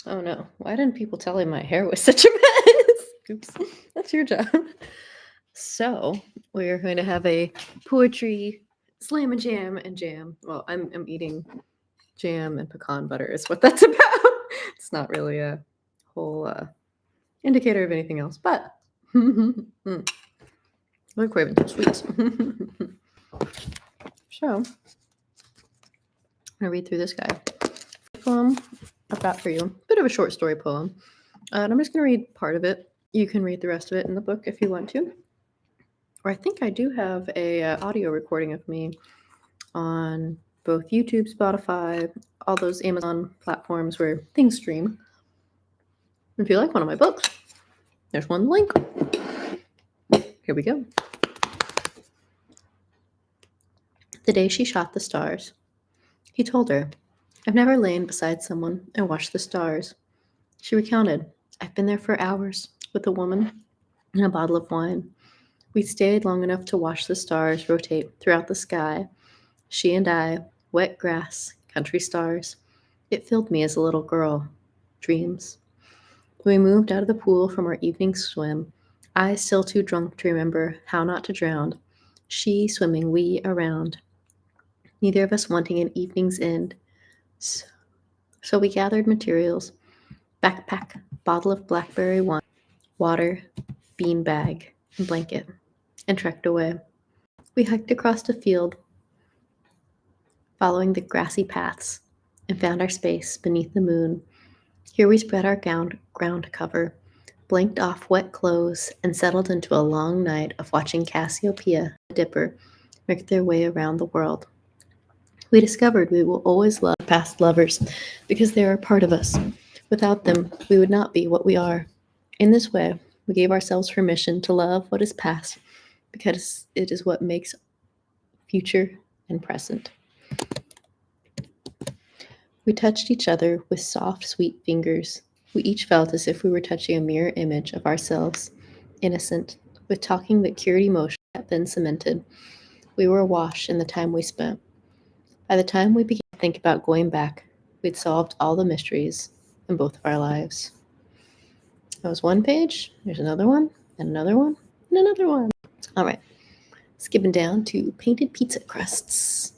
Oh no, why didn't people tell me my hair was such a mess? Oops, that's your job. So we're going to have a poetry slam and jam. Well, I'm eating jam and pecan butter is what that's about. It's not really a whole indicator of anything else, but we're craving some sweets. So I'm gonna read through this guy. Poem I've got for you. Bit of a short story poem. And I'm just gonna read part of it. You can read the rest of it in the book if you want to. Or I think I do have a audio recording of me on both YouTube, Spotify, all those Amazon platforms where things stream. If you like one of my books, there's one link. Here we go. The day she shot the stars. He told her, I've never lain beside someone and watched the stars. She recounted, I've been there for hours with a woman and a bottle of wine. We stayed long enough to watch the stars rotate throughout the sky. She and I, wet grass, country stars. It filled me as a little girl. Dreams. We moved out of the pool from our evening swim, I still too drunk to remember how not to drown. She swimming, we around. Neither of us wanting an evening's end. So we gathered materials, backpack, bottle of blackberry wine, water, bean bag, and blanket, and trekked away. We hiked across a field, following the grassy paths, and found our space beneath the moon. Here we spread our ground cover, blanked off wet clothes, and settled into a long night of watching Cassiopeia and the Dipper make their way around the world. We discovered we will always love past lovers because they are a part of us. Without them, we would not be what we are. In this way, we gave ourselves permission to love what is past because it is what makes future and present. We touched each other with soft, sweet fingers. We each felt as if we were touching a mirror image of ourselves, innocent, with talking that cured emotion that then cemented. We were awash in the time we spent. By the time we began to think about going back, we'd solved all the mysteries in both of our lives. That was one page. There's another one, and another one, and another one. All right, skipping down to painted pizza crusts.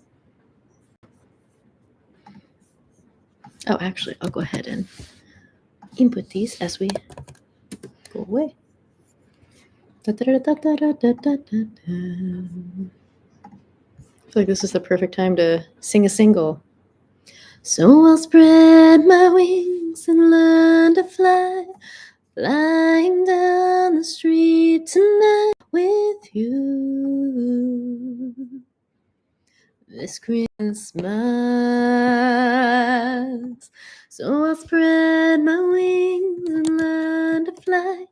Oh, actually, I'll go ahead and input these as we go away. I feel like this is the perfect time to sing a single. So I'll spread my wings and learn to fly, flying down the street tonight with you. This Christmas. So I'll spread my wings and learn to fly,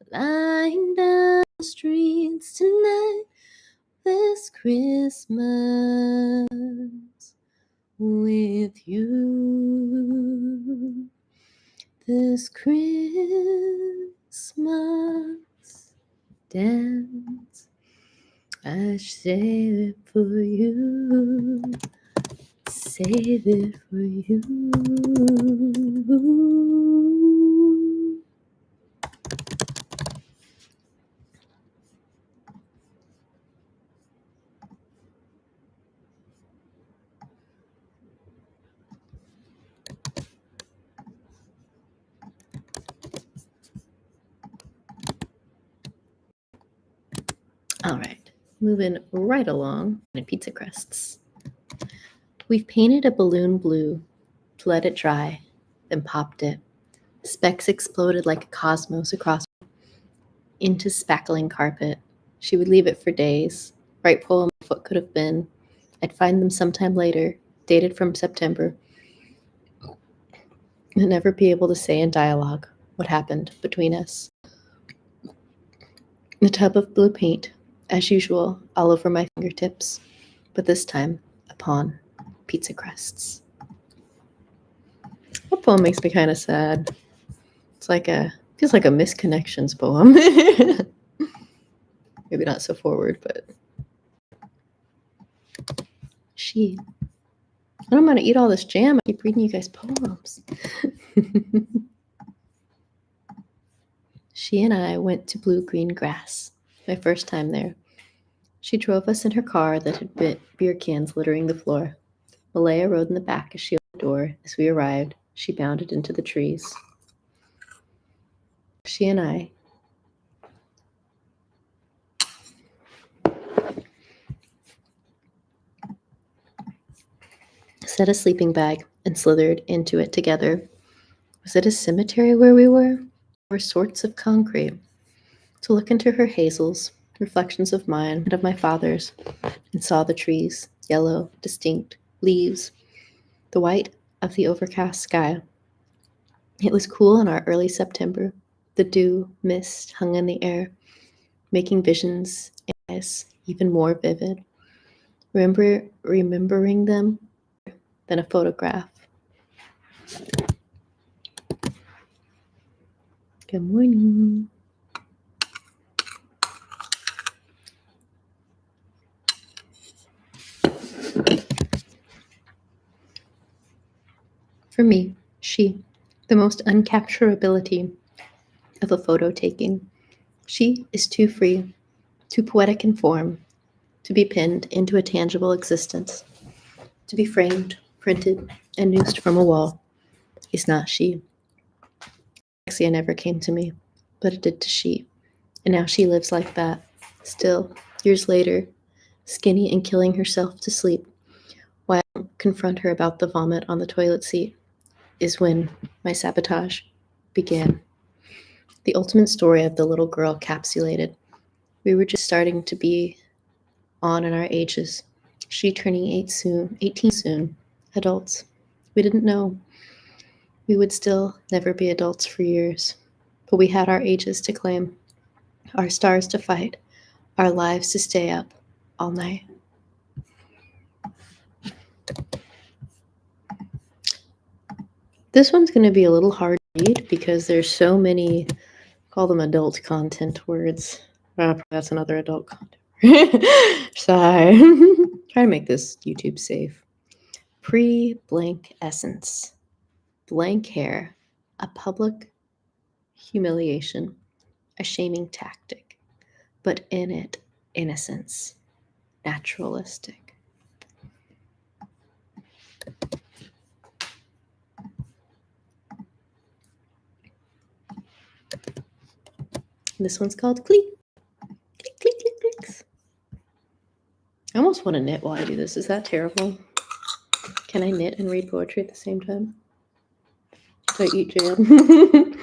flying down the streets tonight this Christmas with you. This Christmas dance, I save it for you, save it for you. All right, moving right along in pizza crusts. We've painted a balloon blue to let it dry, then popped it. Specks exploded like a cosmos across into spackling carpet. She would leave it for days. Write poem what could have been. I'd find them sometime later, dated from September, and never be able to say in dialogue what happened between us. A tub of blue paint, as usual, all over my fingertips, but this time upon pizza crusts. That poem makes me kind of sad. It's like feels like a misconnections poem. Maybe not so forward, but and I'm gonna eat all this jam. I keep reading you guys poems. She and I went to blue-green grass, my first time there. She drove us in her car that had beer cans littering the floor. Malaya rode in the back as she opened the door. As we arrived, she bounded into the trees. She and I set a sleeping bag and slithered into it together. Was it a cemetery where we were? Or sorts of concrete? To look into her hazels, reflections of mine and of my father's, and saw the trees, yellow, distinct, leaves, the white of the overcast sky. It was cool in our early September. The dew mist hung in the air, making visions in my eyes even more vivid. Remembering them than a photograph. Good morning. For me, she, the most uncapturability of a photo taking. She is too free, too poetic in form, to be pinned into a tangible existence, to be framed, printed, and noosed from a wall. Is not she. Dyslexia never came to me, but it did to she. And now she lives like that, still, years later, skinny and killing herself to sleep. Why I don't confront her about the vomit on the toilet seat is when my sabotage began. The ultimate story of the little girl capsulated. We were just starting to be on in our ages. She turning 18 soon, adults. We didn't know. We would still never be adults for years. But we had our ages to claim, our stars to fight, our lives to stay up all night. This one's going to be a little hard to read because there's so many, call them adult content words. That's another adult content. Sorry. Try to make this YouTube safe. Pre-blank essence. Blank hair. A public humiliation. A shaming tactic. But in it, innocence. Naturalistic. This one's called Click. Click, click, click, clicks. I almost want to knit while I do this. Is that terrible? Can I knit and read poetry at the same time? Do I eat jam?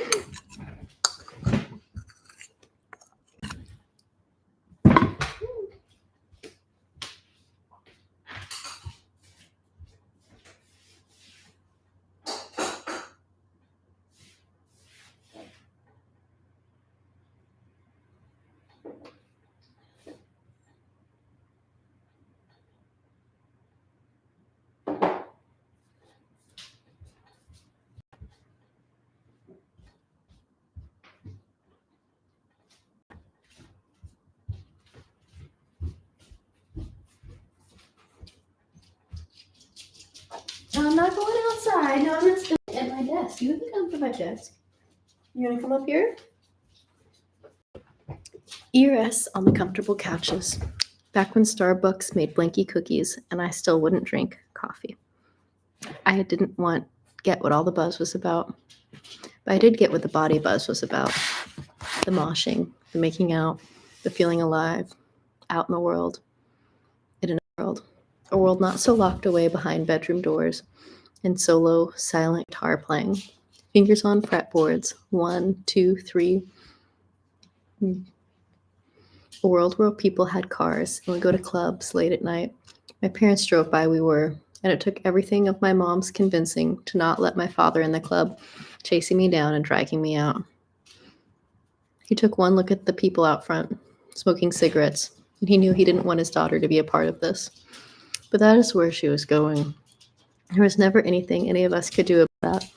I'm not going outside. No, I'm not sitting at my desk. You can come to my desk. You want to come up here? ERS on the comfortable couches. Back when Starbucks made blanky cookies and I still wouldn't drink coffee. I didn't get what all the buzz was about. But I did get what the body buzz was about. The moshing, the making out, the feeling alive, out in the world. In another world. A world not so locked away behind bedroom doors and solo, silent guitar playing. Fingers on fretboards. 1, 2, 3. A world where people had cars and would go to clubs late at night. My parents drove by and it took everything of my mom's convincing to not let my father in the club, chasing me down and dragging me out. He took one look at the people out front, smoking cigarettes, and he knew he didn't want his daughter to be a part of this. But that is where she was going. There was never anything any of us could do about that.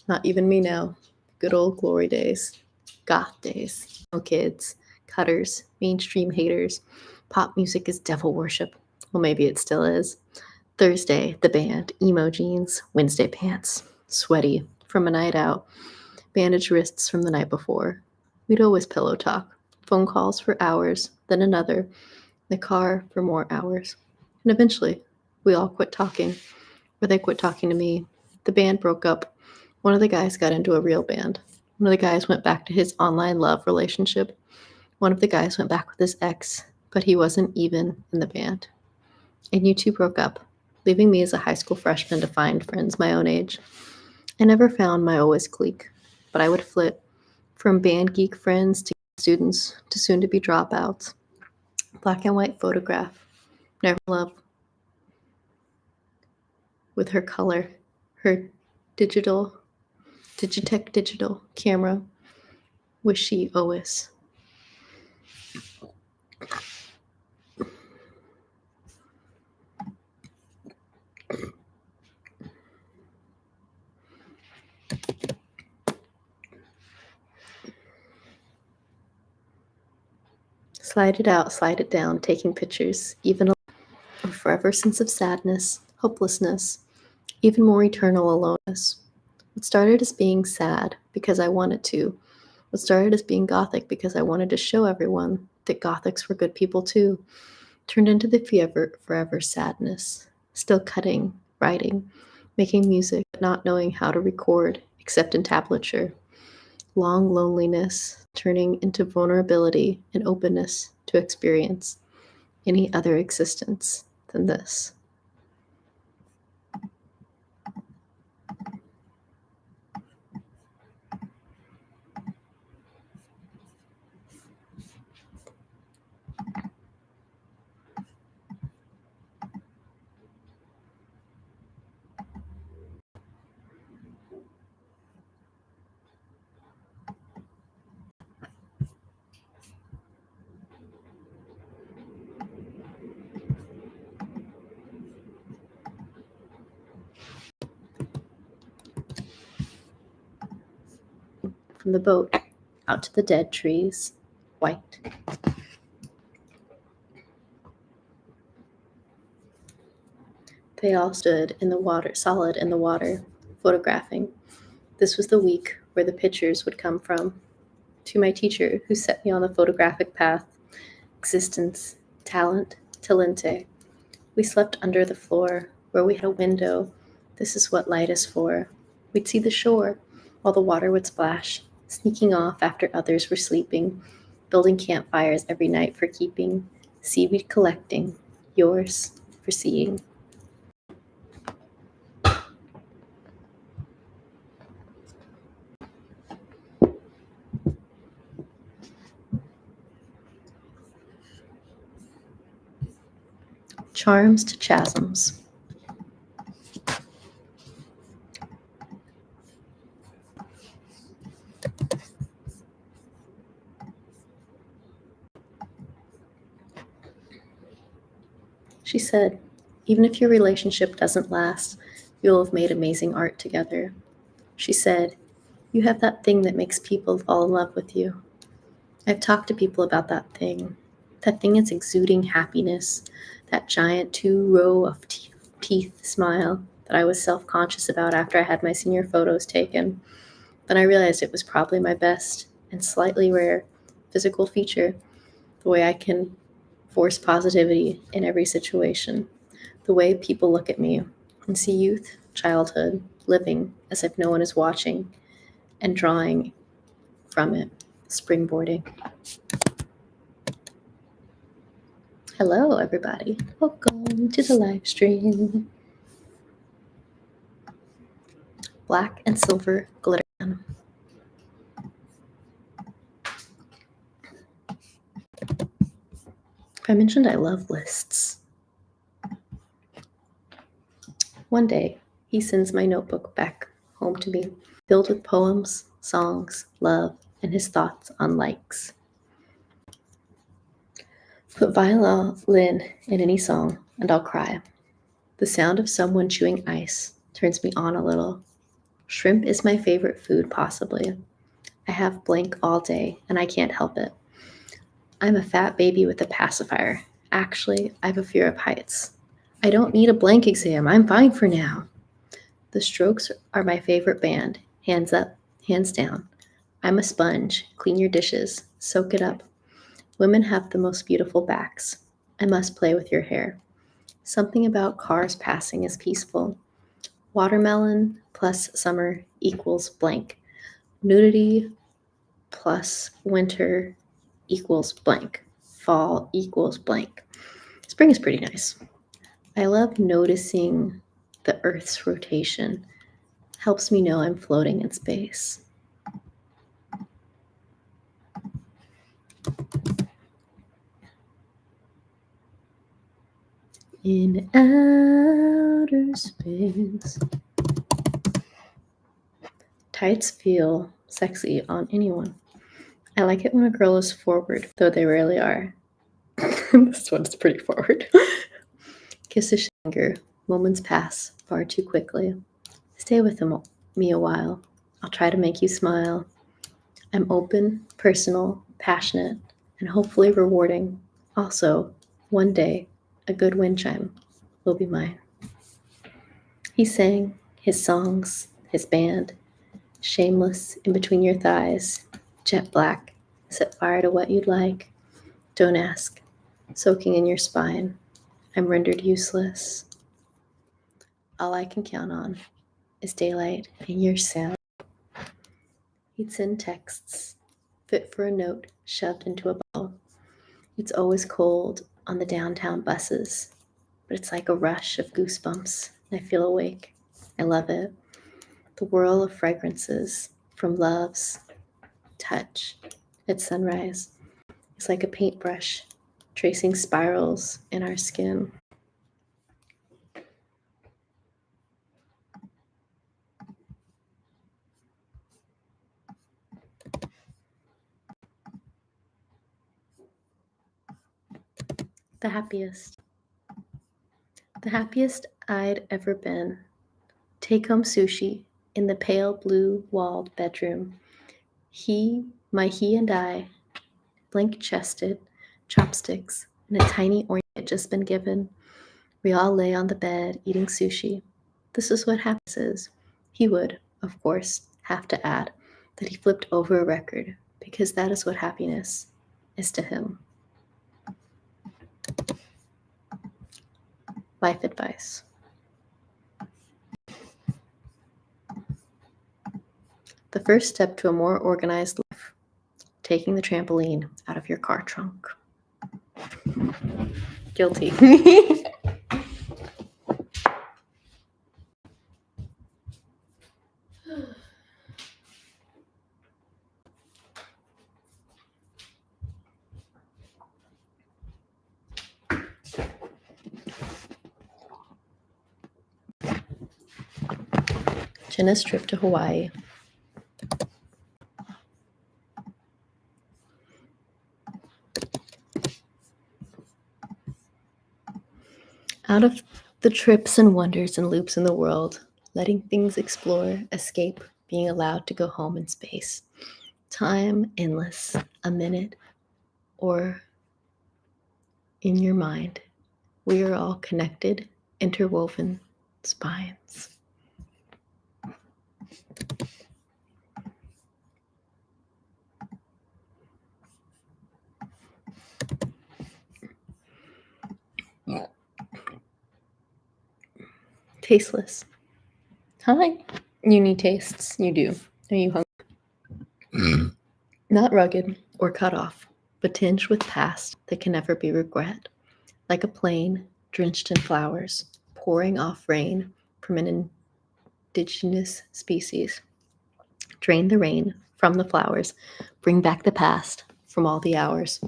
Not even me now. Good old glory days. Goth days. No kids. Cutters. Mainstream haters. Pop music is devil worship. Well, maybe it still is. Thursday, the band, emo jeans, Wednesday pants, sweaty from a night out, bandaged wrists from the night before. We'd always pillow talk, phone calls for hours, then another, the car for more hours. And eventually, we all quit talking, or they quit talking to me. The band broke up. One of the guys got into a real band. One of the guys went back to his online love relationship. One of the guys went back with his ex, but he wasn't even in the band. And you two broke up, leaving me as a high school freshman to find friends my own age. I never found my always clique, but I would flit from band geek friends to students to soon to be dropouts. Black and white photograph, never love with her color, her Digitech digital camera, was she always. Slide it out, slide it down, taking pictures, even a forever sense of sadness, hopelessness, even more eternal aloneness. What started as being sad because I wanted to, what started as being gothic because I wanted to show everyone that gothics were good people too, turned into the forever sadness, still cutting, writing, making music, but not knowing how to record except in tablature. Long loneliness turning into vulnerability and openness to experience any other existence than this. From the boat out to the dead trees, white. They all stood in the water, solid in the water, photographing. This was the week where the pictures would come from. To my teacher, who set me on the photographic path, existence, talent, talente. We slept under the floor, where we had a window. This is what light is for. We'd see the shore, while the water would splash, sneaking off after others were sleeping, building campfires every night for keeping, seaweed collecting, yours for seeing. Charms to chasms. She said, even if your relationship doesn't last, you'll have made amazing art together. She said, you have that thing that makes people fall in love with you. I've talked to people about that thing. That thing is exuding happiness, that giant 2 row of teeth smile that I was self-conscious about after I had my senior photos taken. Then I realized it was probably my best and slightly rare physical feature, the way I can force positivity in every situation, the way people look at me and see youth, childhood, living as if no one is watching, and drawing from it, springboarding. Hello, everybody. Welcome to the live stream. Black and silver glitter gun. I mentioned I love lists. One day, he sends my notebook back home to me, filled with poems, songs, love, and his thoughts on likes. Put violin in any song, and I'll cry. The sound of someone chewing ice turns me on a little. Shrimp is my favorite food, possibly. I have blank all day, and I can't help it. I'm a fat baby with a pacifier. Actually, I have a fear of heights. I don't need a blank exam. I'm fine for now. The Strokes are my favorite band. Hands up, hands down. I'm a sponge. Clean your dishes. Soak it up. Women have the most beautiful backs. I must play with your hair. Something about cars passing is peaceful. Watermelon plus summer equals blank. Nudity plus winter equals blank. Fall equals blank. Spring is pretty nice. I love noticing the Earth's rotation. Helps me know I'm floating in space. In outer space. Tights feel sexy on anyone. I like it when a girl is forward, though they rarely are. This one's pretty forward. Kiss a finger. Moments pass far too quickly. Stay with me a while. I'll try to make you smile. I'm open, personal, passionate, and hopefully rewarding. Also, one day, a good wind chime will be mine. He sang his songs, his band, shameless in between your thighs, jet black, set fire to what you'd like. Don't ask, soaking in your spine. I'm rendered useless. All I can count on is daylight and your sound. He'd send texts, fit for a note shoved into a bottle. It's always cold on the downtown buses, but it's like a rush of goosebumps. I feel awake. I love it. The whirl of fragrances from love's touch at sunrise is like a paintbrush tracing spirals in our skin. The happiest. The happiest I'd ever been. Take home sushi in the pale blue walled bedroom. He and I, blank chested, chopsticks, and a tiny orange had just been given. We all lay on the bed eating sushi. This is what happiness is. He would, of course, have to add that he flipped over a record because that is what happiness is to him. Life advice. The first step to a more organized life, taking the trampoline out of your car trunk. Guilty. Jenna's trip to Hawaii. Out of the trips and wonders and loops in the world, letting things explore, escape, being allowed to go home in space. Time endless, a minute, or in your mind. We are all connected, interwoven spines. Tasteless. Hi. You need tastes. You do. Are you hungry? Not rugged or cut off, but tinged with past that can never be regret. Like a plain drenched in flowers, pouring off rain from an indigenous species. Drain the rain from the flowers, bring back the past from all the hours.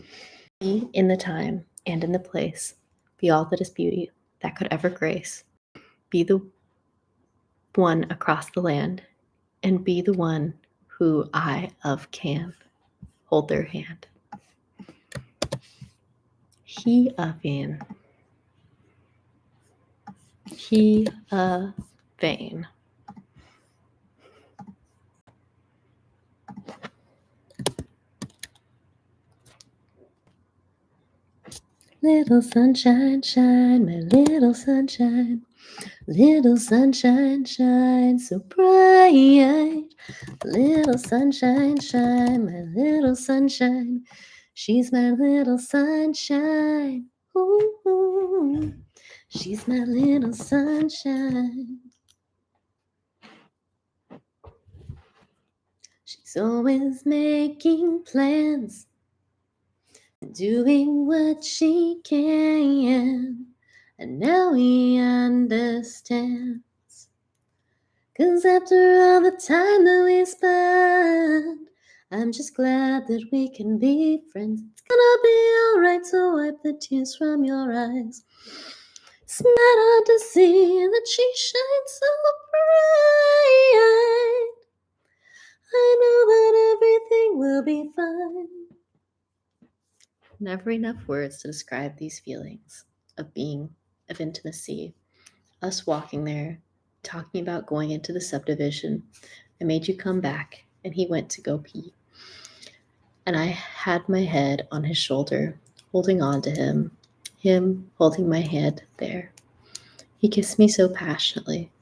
Be in the time and in the place, be all that is beauty that could ever grace. Be the one across the land, and be the one who I of can hold their hand. He of in. He a vain. Little sunshine, shine, my little sunshine. Little sunshine, shine so bright. Little sunshine, shine, my little sunshine. She's my little sunshine. Ooh, she's my little sunshine. She's always making plans, doing what she can. And now we understand. 'Cause after all the time that we spent, I'm just glad that we can be friends. It's gonna be alright, so wipe the tears from your eyes. It's not hard to see that she shines so bright. I know that everything will be fine. Never enough words to describe these feelings of being, of intimacy, us walking there, talking about going into the subdivision. I made you come back, and he went to go pee. And I had my head on his shoulder, holding on to him holding my head there. He kissed me so passionately.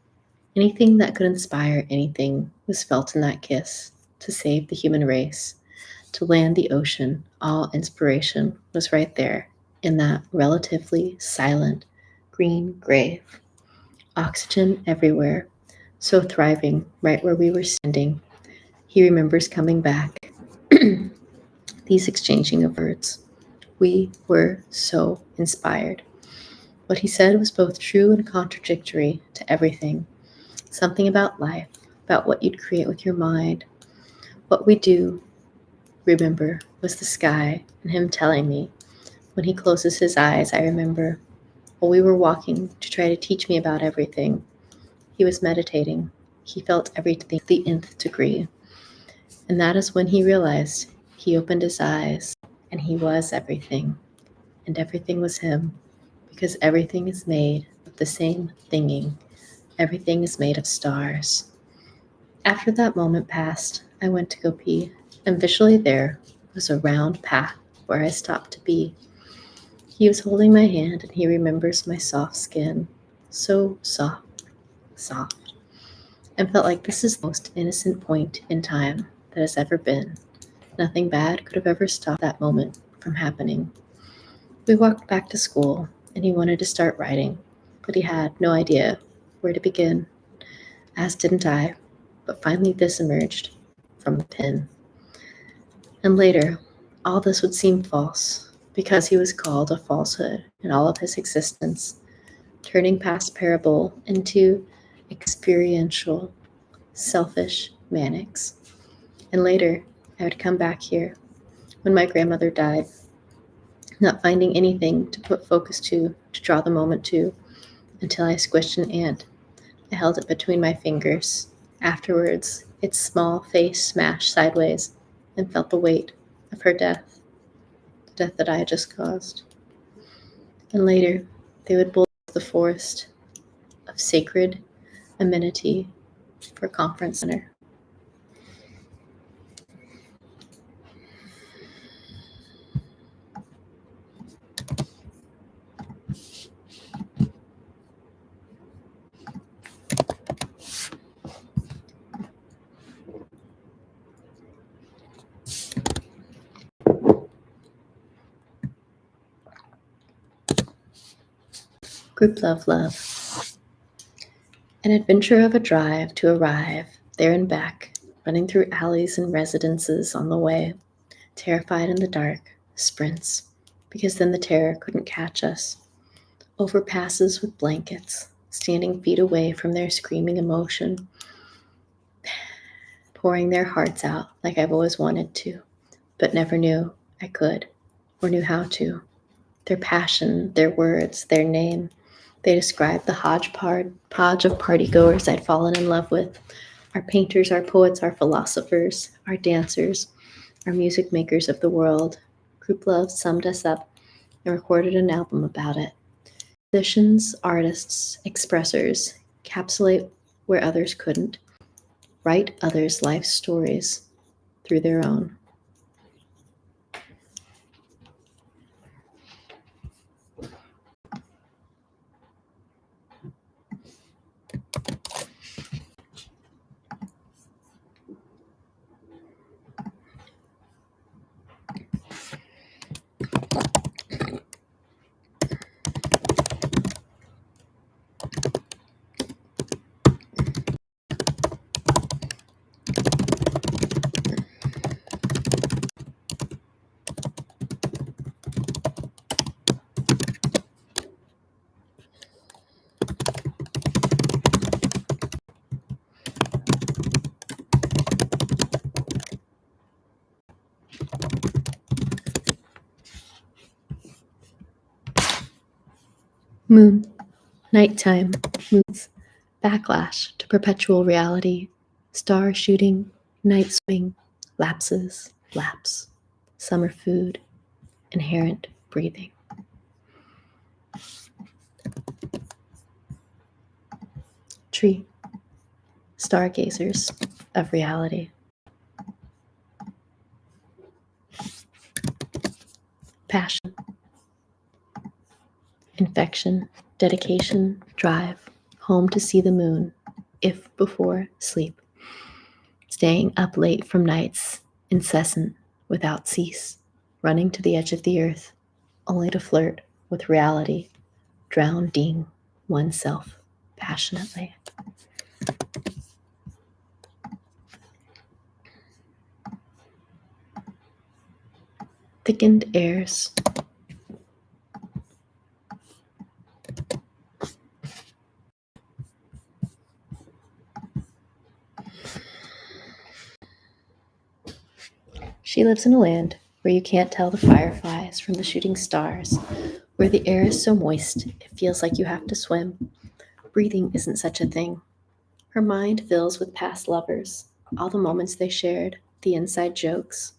Anything that could inspire anything was felt in that kiss. To save the human race, to land the ocean, all inspiration was right there in that relatively silent green grave. Oxygen everywhere, so thriving right where we were standing. He remembers coming back. These exchanging of words. We were so inspired. What he said was both true and contradictory to everything. Something about life, about what you'd create with your mind. What we do, remember, was the sky, and him telling me. When he closes his eyes, I remember. While we were walking to try to teach me about everything, he was meditating. He felt everything to the nth degree. And that is when he realized. He opened his eyes, and he was everything. And everything was him. Because everything is made of the same thinging. Everything is made of stars. After that moment passed, I went to go pee, and visually there was a round path where I stopped to be. He was holding my hand, and he remembers my soft skin. So soft, soft. And felt like this is the most innocent point in time that has ever been. Nothing bad could have ever stopped that moment from happening. We walked back to school, and he wanted to start writing, but he had no idea where to begin, as didn't I. But finally this emerged from the pen. And later, all this would seem false, because he was called a falsehood in all of his existence, turning past parable into experiential, selfish manics. And later, I would come back here, when my grandmother died, not finding anything to put focus to draw the moment to, until I squished an ant. I held it between my fingers. Afterwards, its small face smashed sideways, and felt the weight of her death, the death that I had just caused. And later, they would build the forest of sacred amenity for a conference center. Group love, love. An adventure of a drive to arrive there and back, running through alleys and residences on the way, terrified in the dark, sprints, because then the terror couldn't catch us. Overpasses with blankets, standing feet away from their screaming emotion, pouring their hearts out like I've always wanted to, but never knew I could or knew how to. Their passion, their words, their name, they describe the hodgepodge of partygoers I'd fallen in love with. Our painters, our poets, our philosophers, our dancers, our music makers of the world. Group Love summed us up and recorded an album about it. Musicians, artists, expressors encapsulate where others couldn't, write others' life stories through their own. Moon, nighttime, moons, backlash to perpetual reality, star shooting, night swing, lapses, lapse, summer food, inherent breathing. Tree, stargazers of reality. Passion, infection, dedication, drive, home to see the moon, if before sleep. Staying up late from nights, incessant, without cease, running to the edge of the earth, only to flirt with reality, drowning oneself passionately. Thickened airs. She lives in a land where you can't tell the fireflies from the shooting stars, where the air is so moist it feels like you have to swim. Breathing isn't such a thing. Her mind fills with past lovers, all the moments they shared, the inside jokes.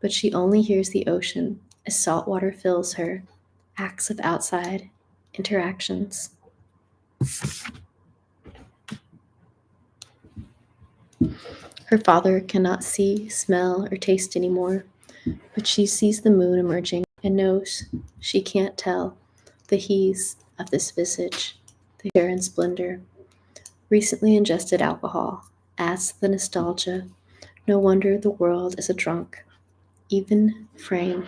But she only hears the ocean as salt water fills her, acts of outside interactions. Her father cannot see, smell, or taste anymore, but she sees the moon emerging and knows she can't tell the he's of this visage, the hair and splendor. Recently ingested alcohol adds to the nostalgia. No wonder the world is a drunk. Even frame,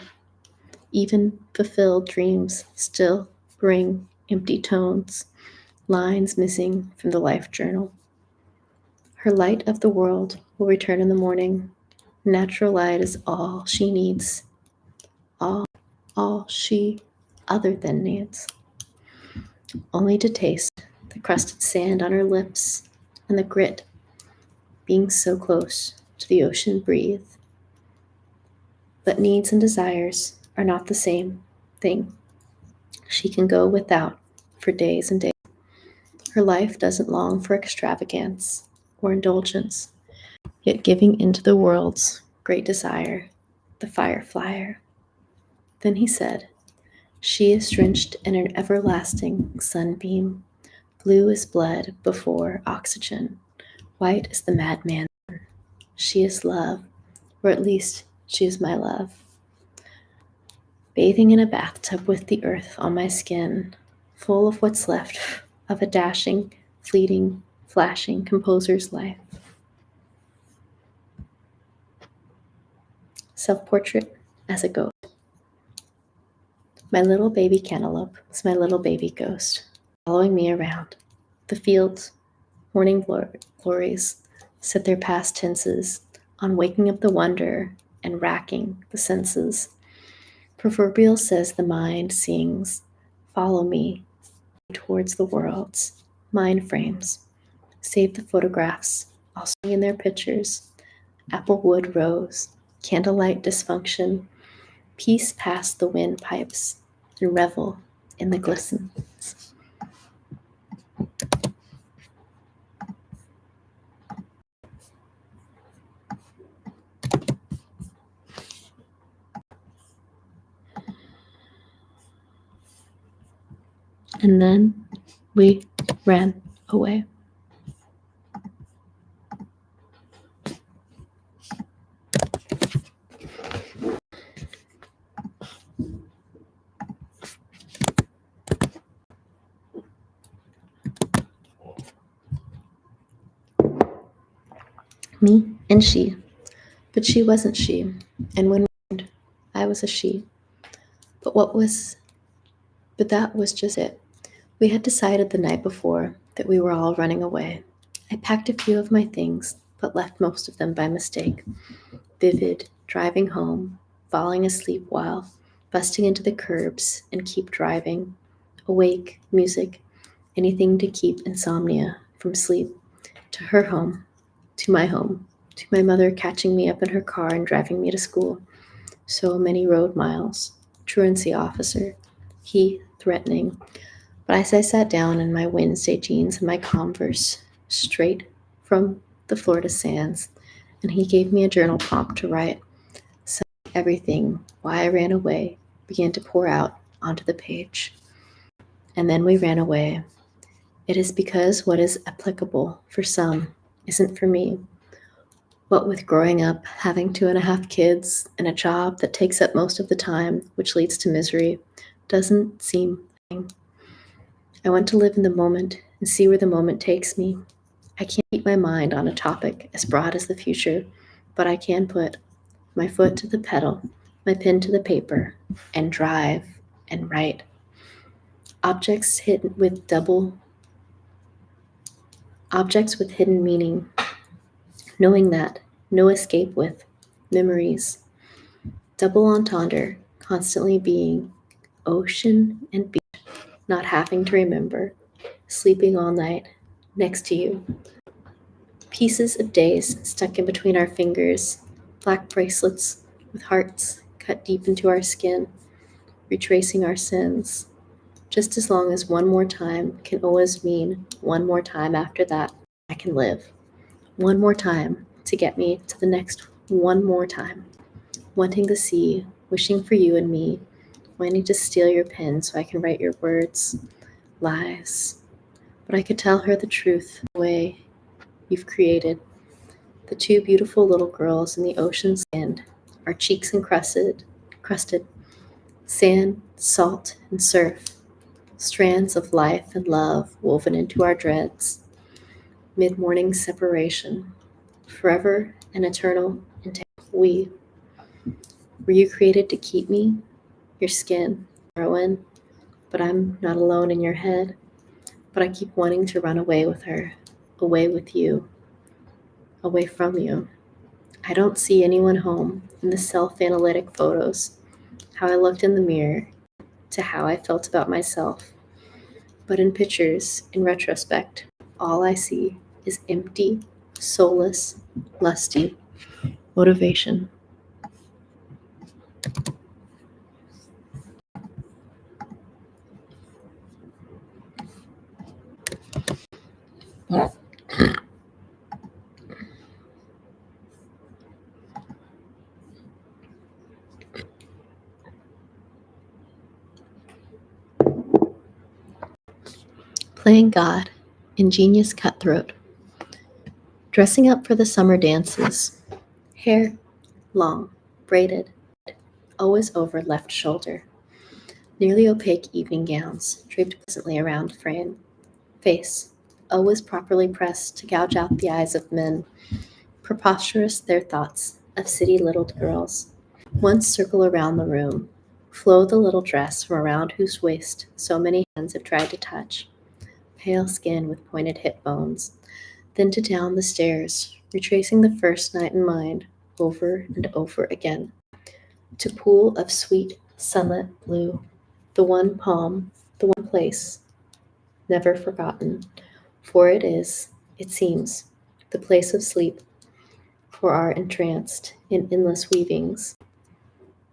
even fulfilled dreams still bring empty tones, lines missing from the life journal. Her light of the world will return in the morning. Natural light is all she needs, all she other than needs. Only to taste the crusted sand on her lips and the grit being so close to the ocean breathe. But needs and desires are not the same thing. She can go without for days and days. Her life doesn't long for extravagance or indulgence, yet giving into the world's great desire, the fire flyer. Then he said, she is drenched in an everlasting sunbeam, blue as blood before oxygen, white as the madman. She is love, or at least she is my love. Bathing in a bathtub with the earth on my skin, full of what's left of a dashing, fleeting, flashing composer's life. Self-portrait as a ghost. My little baby cantaloupe is my little baby ghost, following me around. The fields, morning glories, set their past tenses on waking up the wonder and racking the senses. Proverbial says the mind sings, follow me towards the worlds, mind frames. Save the photographs, also in their pictures. Applewood rose, candlelight dysfunction, peace past the windpipes, and revel in the glistens. And then we ran away. Me and she. But she wasn't she. And when I was a she. But that was just it. We had decided the night before that we were all running away. I packed a few of my things, but left most of them by mistake. Vivid, driving home, falling asleep while busting into the curbs and keep driving. Awake, music, anything to keep insomnia from sleep. To her home, to my mother catching me up in her car and driving me to school. So many road miles. Truancy officer. He threatening, But as I sat down in my Wednesday jeans and my Converse, straight from the Florida sands, and he gave me a journal prompt to write, so everything, why I ran away, began to pour out onto the page. And then we ran away. It is because what is applicable for some isn't for me. What with growing up, having 2.5 kids, and a job that takes up most of the time, which leads to misery, doesn't seem. I want to live in the moment and see where the moment takes me. I can't keep my mind on a topic as broad as the future, but I can put my foot to the pedal, my pen to the paper, and drive and write. Objects with hidden meaning, knowing that, no escape with, memories, double entendre, constantly being, ocean and beach, not having to remember, sleeping all night, next to you, pieces of days stuck in between our fingers, black bracelets with hearts cut deep into our skin, retracing our sins, just as long as one more time can always mean one more time after that I can live. One more time to get me to the next one more time. Wanting the sea, wishing for you and me, wanting to steal your pen so I can write your words, lies. But I could tell her the truth, the way you've created. The two beautiful little girls in the ocean's sand, our cheeks crusted, sand, salt, and surf, strands of life and love woven into our dreads, mid-morning separation, forever and eternal intent. Were you created to keep me? Your skin, heroine, but I'm not alone in your head. But I keep wanting to run away with her, away with you, away from you. I don't see anyone home in the self-analytic photos, how I looked in the mirror, to how I felt about myself. But in pictures, in retrospect, all I see is empty, soulless, lusty motivation. Playing God, ingenious cutthroat, dressing up for the summer dances, hair long, braided, always over left shoulder, nearly opaque evening gowns draped pleasantly around frame, face, always properly pressed to gouge out the eyes of men, preposterous their thoughts of city little girls. Once circle around the room, flow the little dress from around whose waist so many hands have tried to touch, pale skin with pointed hip bones, then to down the stairs, retracing the first night in mind, over and over again, to pool of sweet sunlit blue, the one palm, the one place, never forgotten, for it is, it seems, the place of sleep for our entranced in endless weavings.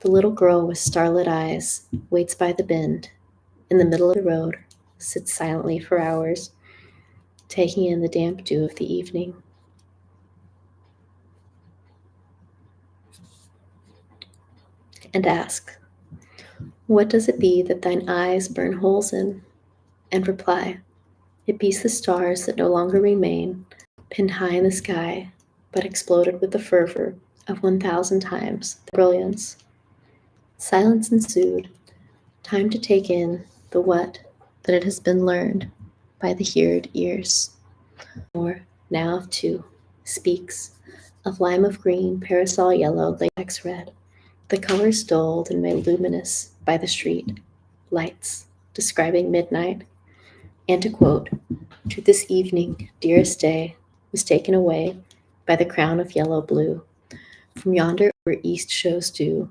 The little girl with starlit eyes waits by the bend, in the middle of the road, sits silently for hours, taking in the damp dew of the evening, and asks, what does it be that thine eyes burn holes in? And reply, it beats the stars that no longer remain, pinned high in the sky, but exploded with the fervor of 1,000 times the brilliance. Silence ensued, time to take in the what that it has been learned by the heared ears. More, now of two, speaks, of lime of green, parasol yellow, latex red, the colors dulled and made luminous by the street, lights, describing midnight, and to quote, to this evening, dearest day, was taken away by the crown of yellow blue. From yonder where east shows due,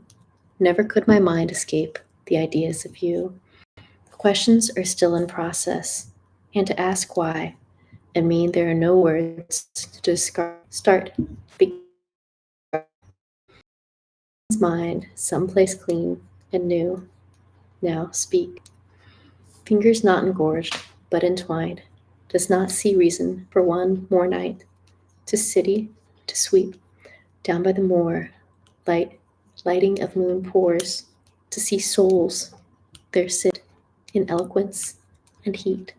never could my mind escape the ideas of you. Questions are still in process, and to ask why, and mean there are no words to start, begin mind, someplace clean and new. Now speak. Fingers not engorged, but entwined, does not see reason for one more night. To city, to sweep, down by the moor, lighting of moon pours, to see souls there sit in eloquence and heat.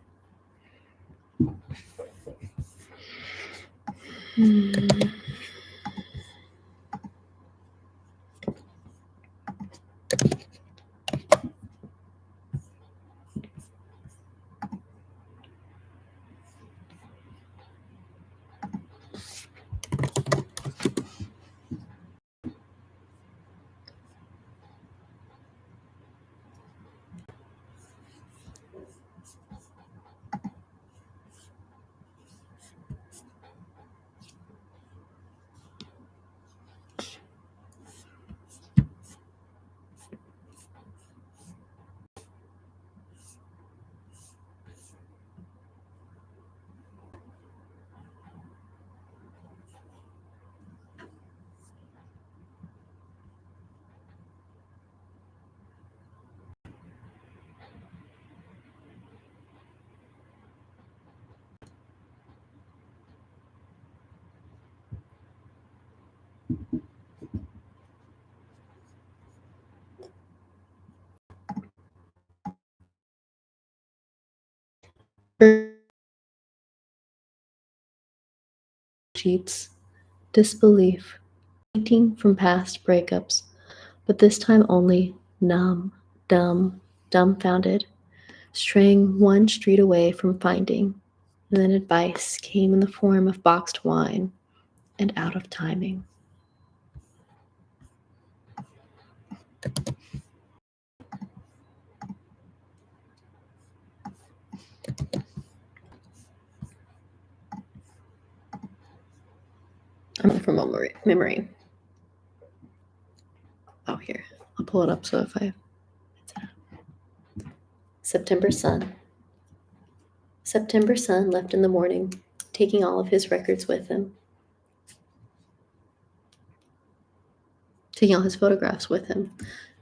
Cheats, disbelief, fainting from past breakups, but this time only numb, dumb, dumbfounded, straying one street away from finding. And then advice came in the form of boxed wine and out of timing. I'm from memory. Oh, here. I'll pull it up so if I. September sun. September sun left in the morning, taking all of his records with him, taking all his photographs with him,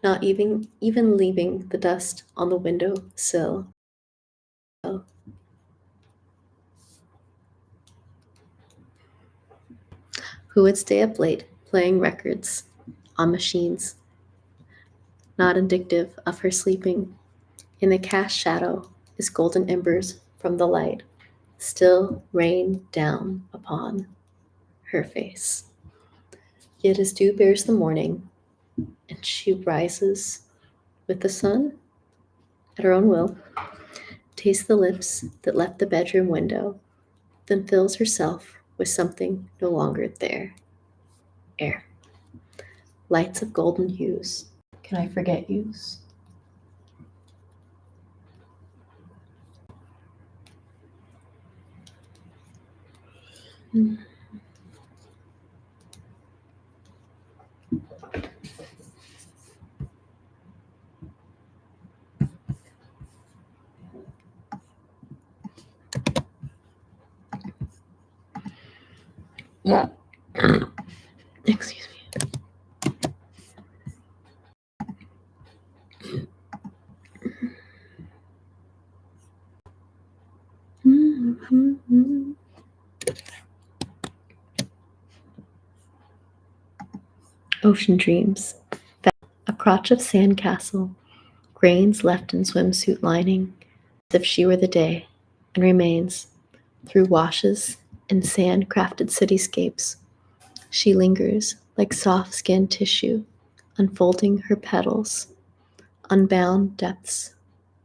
not even leaving the dust on the window sill. Who would stay up late playing records on machines, not indicative of her sleeping. In the cast shadow is golden embers from the light, still rain down upon her face. Yet as dew bears the morning, and she rises with the sun at her own will, tastes the lips that left the bedroom window, then fills herself with something no longer there. Air. Lights of golden hues. Can I forget yous? Yeah. Excuse me. Ocean dreams. A crotch of sandcastle, grains left in swimsuit lining, as if she were the day, and remains, through washes and sand-crafted cityscapes. She lingers like soft-skinned tissue, unfolding her petals, unbound depths,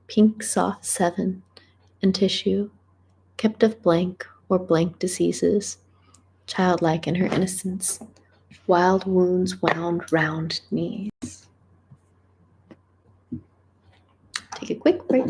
pink soft seven, and tissue, kept of blank or blank diseases, childlike in her innocence, wild wounds wound round knees. Take a quick break.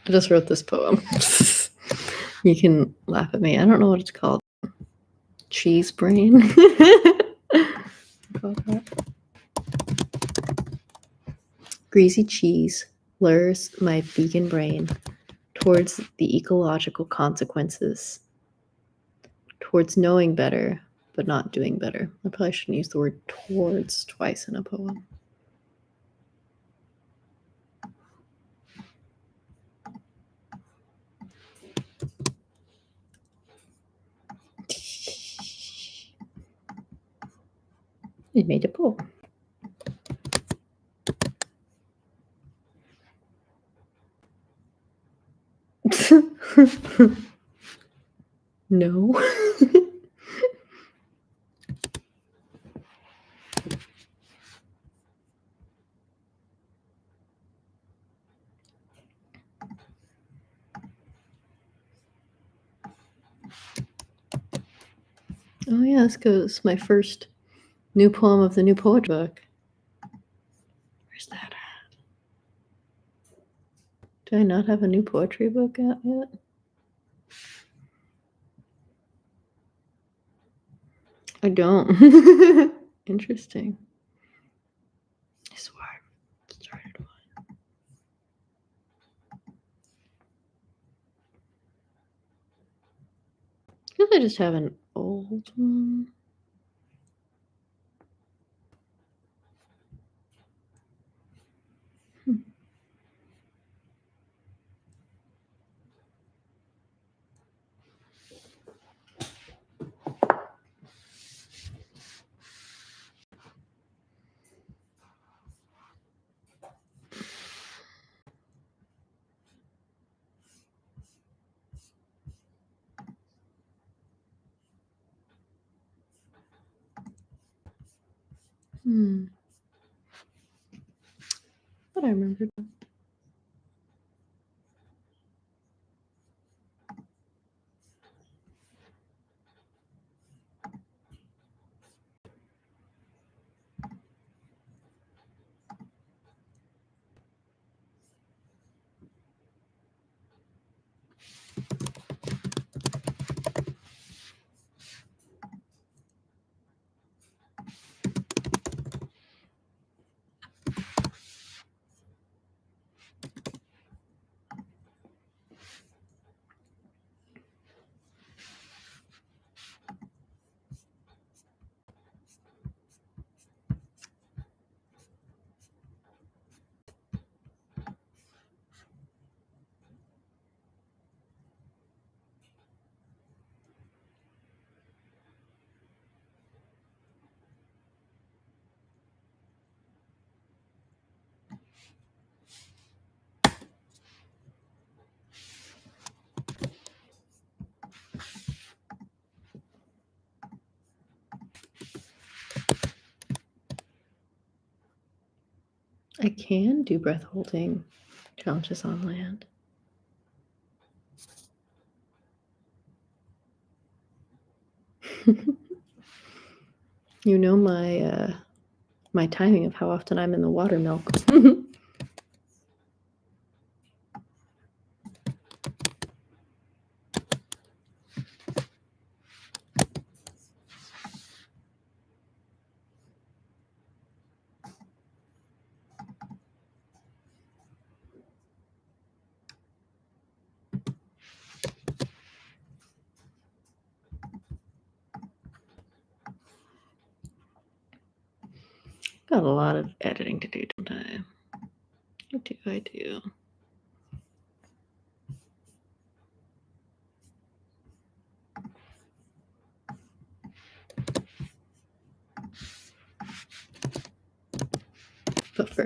I just wrote this poem. You can laugh at me. I don't know what it's called. Cheese brain. Greasy cheese lures my vegan brain towards the ecological consequences, towards knowing better, but not doing better. I probably shouldn't use the word towards twice in a poem. I made a poem. No. Oh yeah, this goes my first new poem of the new poetry book. Where's that at? Do I not have a new poetry book out yet? I don't. Interesting. I swear I started one. I guess I just have an old one. But I remembered. I can do breath holding challenges on land. You know my timing of how often I'm in the water milk. Got a lot of editing to do, don't I? I do.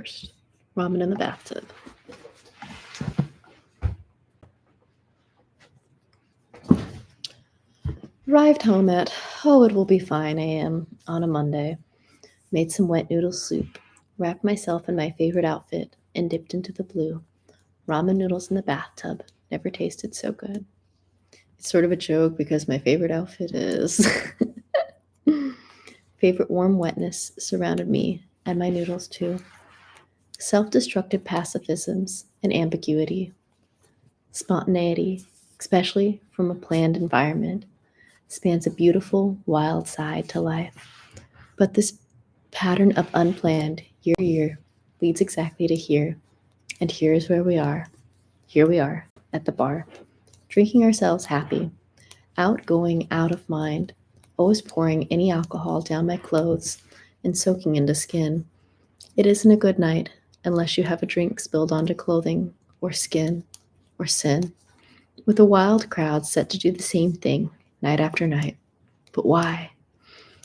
first. Ramen in the bathtub. Arrived home at, it will be fine a.m. on a Monday. Made some wet noodle soup. Wrapped myself in my favorite outfit and dipped into the blue. Ramen noodles in the bathtub. Never tasted so good. It's sort of a joke because my favorite outfit is... Favorite warm wetness surrounded me and my noodles too. Self-destructive pacifisms and ambiguity. Spontaneity, especially from a planned environment, spans a beautiful, wild side to life. But this pattern of unplanned, year to year, leads exactly to here. And here is where we are. Here we are, at the bar, drinking ourselves happy, outgoing out of mind, always pouring any alcohol down my clothes and soaking into skin. It isn't a good night unless you have a drink spilled onto clothing or skin or sin, with a wild crowd set to do the same thing night after night. But why?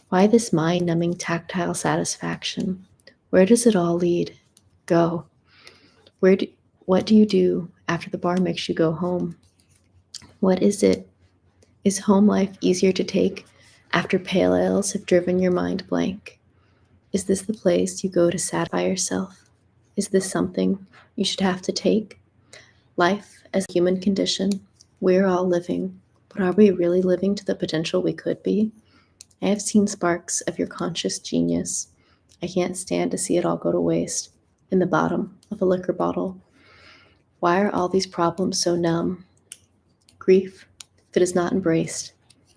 Why this mind-numbing tactile satisfaction? Where does it all lead? Go. What do you do after the bar makes you go home? What is it? Is home life easier to take after pale ales have driven your mind blank? Is this the place you go to satisfy yourself? Is this something you should have to take? Life as a human condition, we're all living, but are we really living to the potential we could be? I have seen sparks of your conscious genius. I can't stand to see it all go to waste in the bottom of a liquor bottle. Why are all these problems so numb? Grief, if it is not embraced,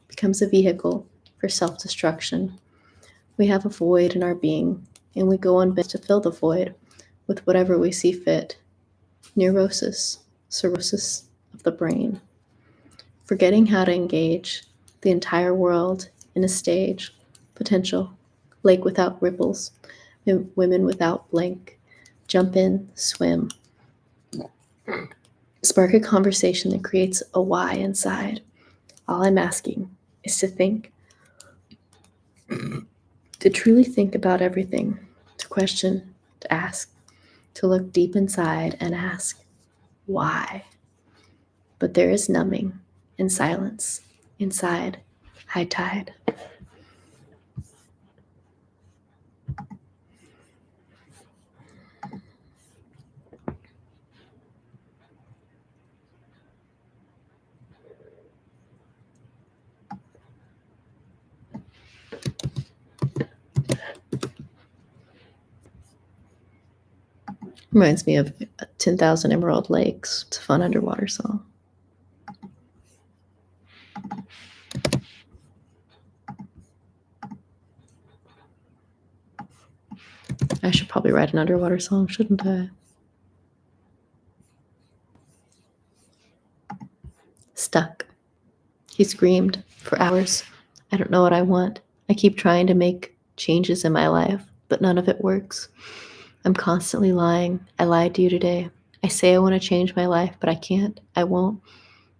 becomes a vehicle for self-destruction. We have a void in our being, and we go on to fill the void with whatever we see fit. Neurosis, cirrhosis of the brain. Forgetting how to engage the entire world in a stage, potential, lake without ripples, women without blink, jump in, swim. Spark a conversation that creates a why inside. All I'm asking is to think, to truly think about everything, to question, to ask, to look deep inside and ask, why? But there is numbing and silence inside high tide. Reminds me of 10,000 Emerald Lakes. It's a fun underwater song. I should probably write an underwater song, shouldn't I? Stuck. He screamed for hours. I don't know what I want. I keep trying to make changes in my life, but none of it works. I'm constantly lying. I lied to you today. I say I want to change my life, but I can't. I won't.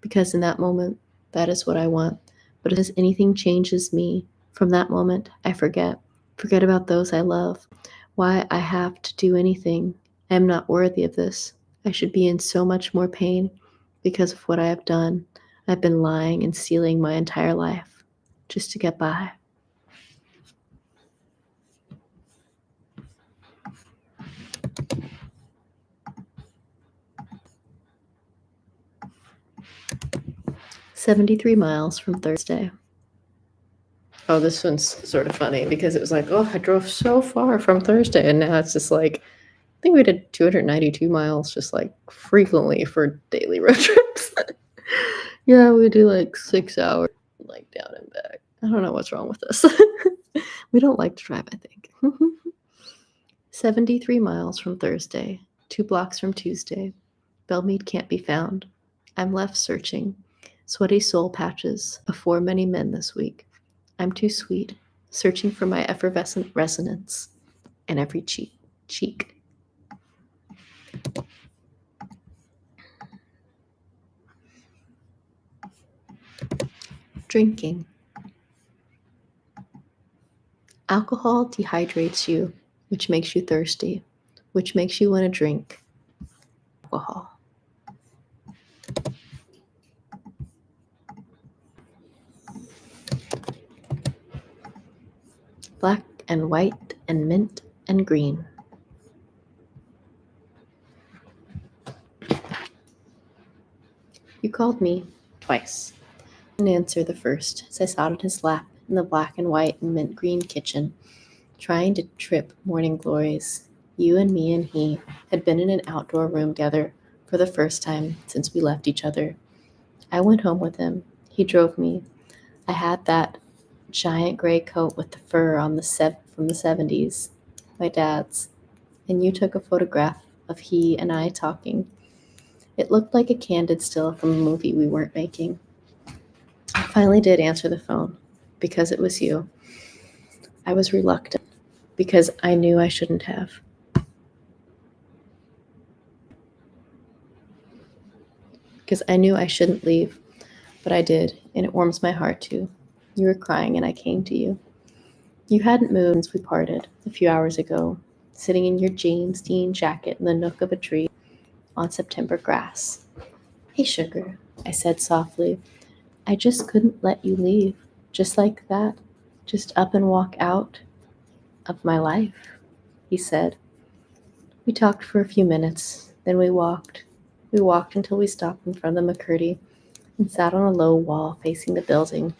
Because in that moment, that is what I want. But as anything changes me, from that moment, I forget. Forget about those I love. Why I have to do anything. I am not worthy of this. I should be in so much more pain because of what I have done. I've been lying and stealing my entire life just to get by. "73 miles from Thursday." Oh, this one's sort of funny because it was like, oh, I drove so far from Thursday, and now it's just like, I think we did 292 miles just like frequently for daily road trips. Yeah, we do like 6 hours, like down and back. I don't know what's wrong with us. We don't like to drive, I think. 73 miles from Thursday, 2 blocks from Tuesday. Bellmead can't be found. I'm left searching. Sweaty soul patches before many men this week. I'm too sweet, searching for my effervescent resonance in every cheek. Drinking. Alcohol dehydrates you, which makes you thirsty, which makes you want to drink alcohol. Black and white and mint and green. You called me twice. I didn't answer the first as I sat on his lap in the black and white and mint green kitchen, trying to trip morning glories. You and me and he had been in an outdoor room together for the first time since we left each other. I went home with him. He drove me. I had that giant gray coat with the fur on from the 70s, my dad's, and you took a photograph of he and I talking. It looked like a candid still from a movie we weren't making. I finally did answer the phone because it was you. I was reluctant because I knew I shouldn't have. Because I knew I shouldn't leave, but I did, and it warms my heart too. You were crying and I came to you. You hadn't moved since we parted a few hours ago, sitting in your James Dean jacket in the nook of a tree on September grass. Hey, sugar, I said softly. I just couldn't let you leave, just like that, just up and walk out of my life, he said. We talked for a few minutes, then we walked. We walked until we stopped in front of the McCurdy and sat on a low wall facing the building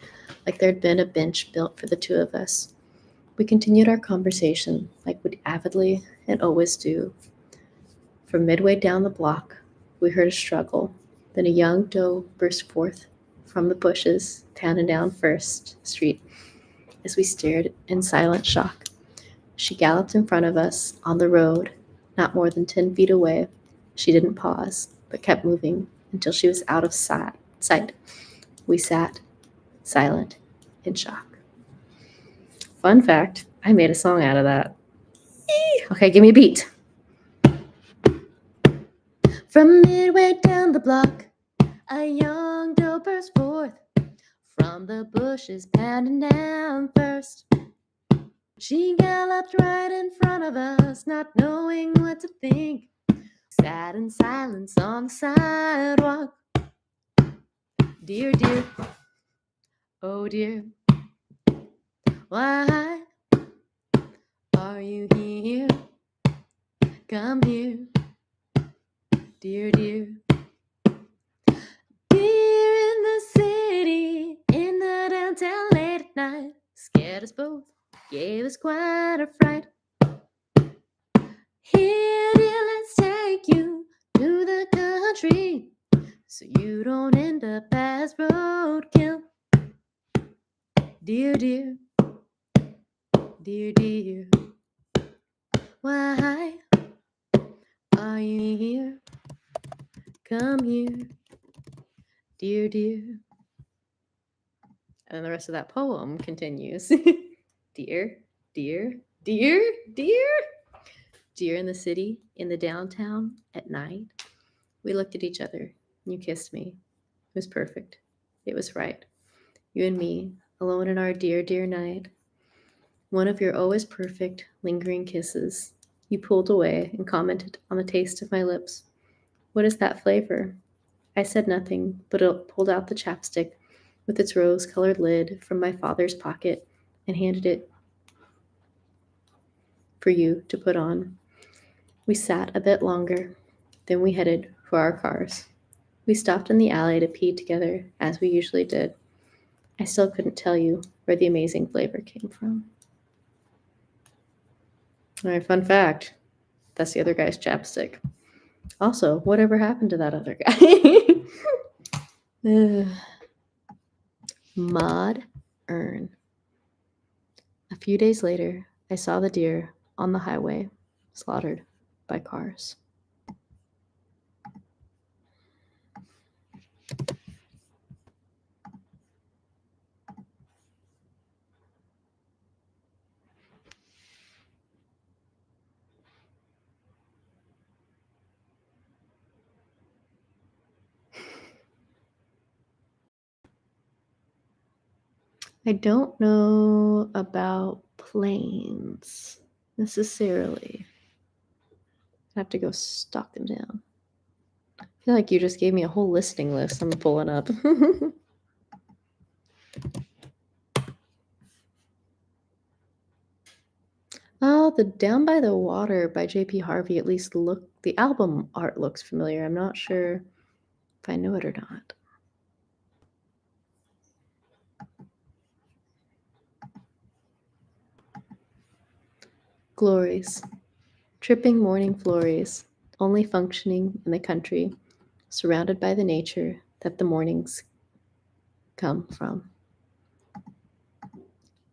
like there'd been a bench built for the two of us. We continued our conversation like we avidly and always do. From midway down the block, we heard a struggle. Then a young doe burst forth from the bushes, pounding down First Street as we stared in silent shock. She galloped in front of us on the road, not more than 10 feet away. She didn't pause, but kept moving until she was out of sight. We sat, silent, in shock. Fun fact, I made a song out of that. Okay, give me a beat. From midway down the block, a young doe burst forth from the bushes, pounding down First. She galloped right in front of us, not knowing what to think. Sat in silence on the sidewalk. Dear, dear, oh dear, why are you here? Come here, dear, dear. Dear in the city, in the downtown late at night, scared us both, gave us quite a fright. Here, dear, let's take you to the country, so you don't end up as roadkill. Dear, dear, dear, dear, why are you here? Come here, dear, dear. And then the rest of that poem continues. Dear, dear, dear, dear. Dear in the city, in the downtown, at night. We looked at each other. You kissed me. It was perfect. It was right. You and me, alone in our dear, dear night. One of your always perfect, lingering kisses. You pulled away and commented on the taste of my lips. What is that flavor? I said nothing, but it pulled out the chapstick with its rose-colored lid from my father's pocket and handed it for you to put on. We sat a bit longer, then we headed for our cars. We stopped in the alley to pee together, as we usually did. I still couldn't tell you where the amazing flavor came from. All right, fun fact. That's the other guy's chapstick. Also, whatever happened to that other guy? Maud Earn. A few days later, I saw the deer on the highway, slaughtered by cars. I don't know about planes necessarily. I have to go stalk them down. I feel like you just gave me a whole listing list I'm pulling up. Oh, the Down by the Water by J.P. Harvey. At least the album art looks familiar. I'm not sure if I know it or not. Glories. Tripping morning glories, only functioning in the country, surrounded by the nature that the mornings come from.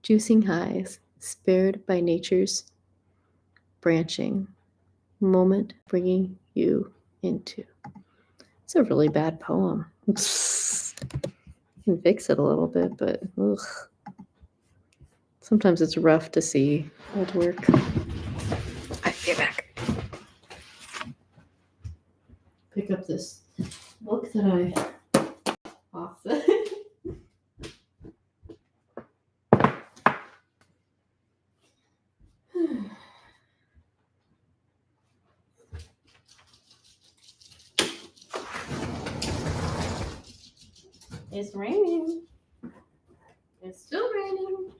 Juicing highs, spared by nature's branching, moment bringing you into. It's a really bad poem. You can fix it a little bit, but ugh. Sometimes it's rough to see old work. I get back. Pick up this book that I off the. It's raining. It's still raining.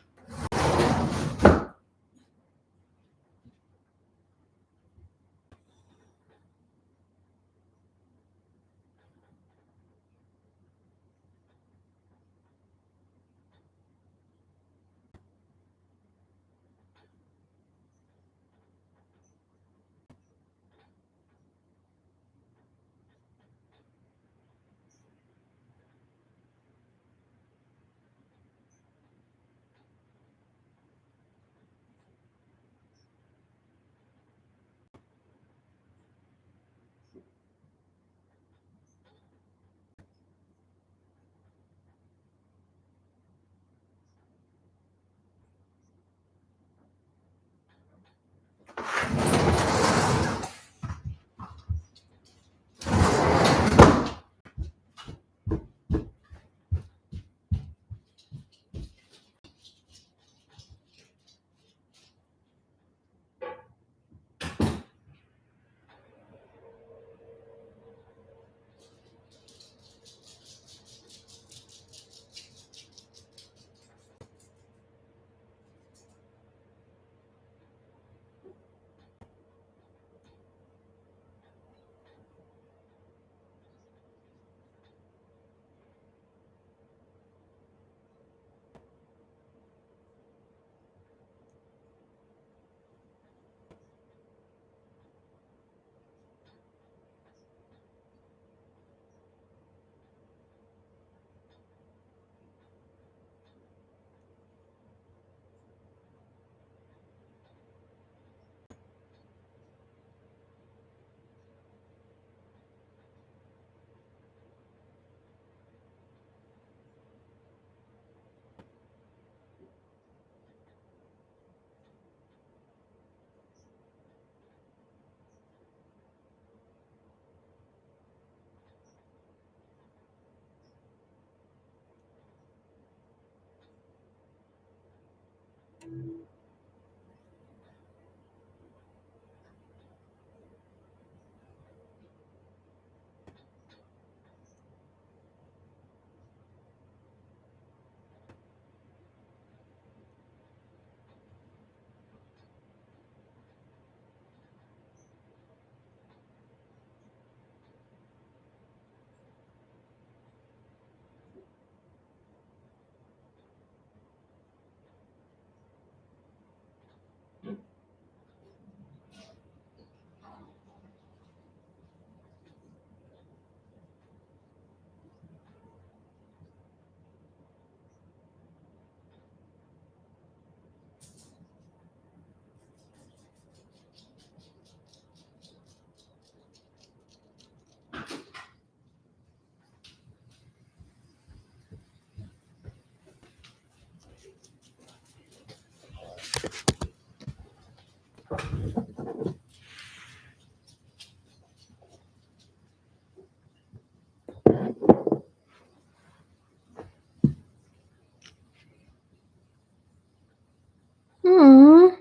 Aww.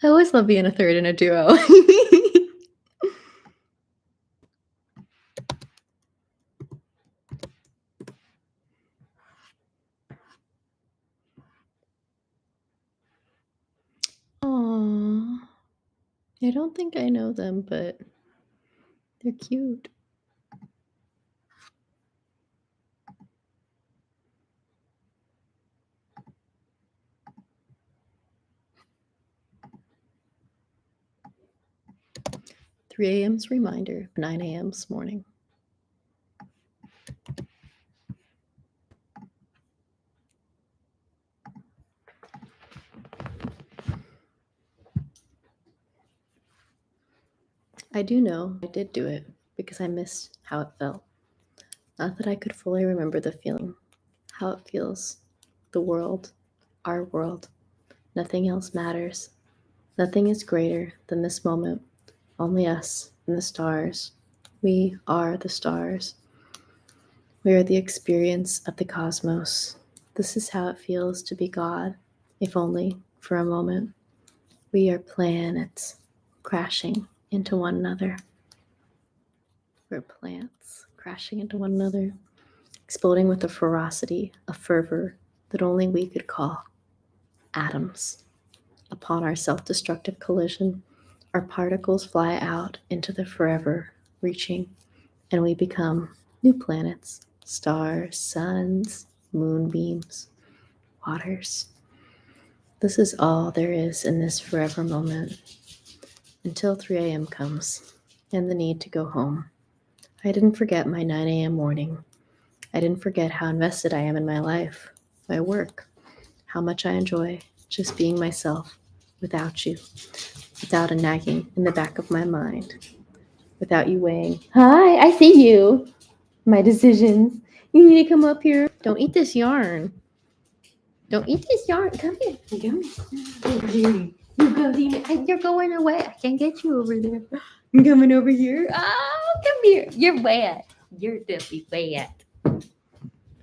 I always love being a third in a duo. I don't think I know them, but they're cute. Three a.m.'s reminder of 9 a.m.'s morning. I do know I did do it because I missed how it felt. Not that I could fully remember the feeling, how it feels, the world, our world. Nothing else matters. Nothing is greater than this moment. Only us and the stars. We are the stars. We are the experience of the cosmos. This is how it feels to be God, if only for a moment. We are planets crashing into one another. We're plants crashing into one another, exploding with a ferocity, a fervor that only we could call atoms. Upon our self-destructive collision, our particles fly out into the forever reaching, and we become new planets, stars, suns, moonbeams, waters. This is all there is in this forever moment until 3 a.m. comes and the need to go home. I didn't forget my 9 a.m. morning. I didn't forget how invested I am in my life, my work, how much I enjoy just being myself without you, without a nagging in the back of my mind, without you weighing, hi, I see you, my decisions. You need to come up here. Don't eat this yarn. Don't eat this yarn. Come here. Come here. You go here. You're going away. I can't get you over there. I'm coming over here. Oh, come here. You're wet. You're definitely wet.